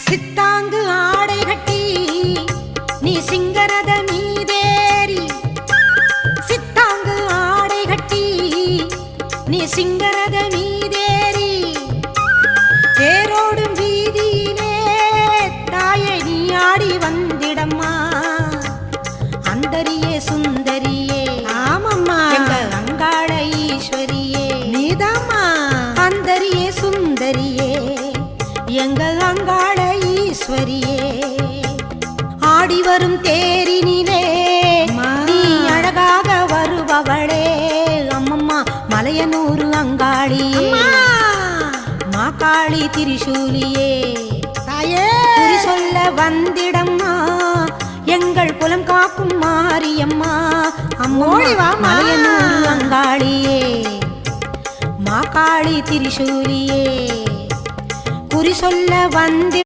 சித்தாங்கு ஆடை கட்டி நீ சிங்கரத மீதேறி, சித்தாங்கு ஆடை கட்டி நீ சிங்கரத மீதேறி, தேரோடும் வீதியிலே தாயை நீ ஆடி வந்திடம்மா. அந்தரியே சுந்தரியே, ஆமம்மா எங்க அங்காள ஈஸ்வரியே, நீதாம்மா அந்தரியே சுந்தரியே எங்க அங்காள ஈஸ்வரியே. ஆடி வரும் தேரினிலே நீ அழகாக வருபவளே, அம்மம்மா மலையனூர் அங்காளியே, மாகாளி திரிசூலியே தாயே, குறி சொல்ல வந்திடம்மா எங்கள் குலம் காக்கும் மாரியம்மா. அம்மோழிவா மலையனூர் அங்காளியே, மாகாளி திரிசூலியே, குறி சொல்ல வந்து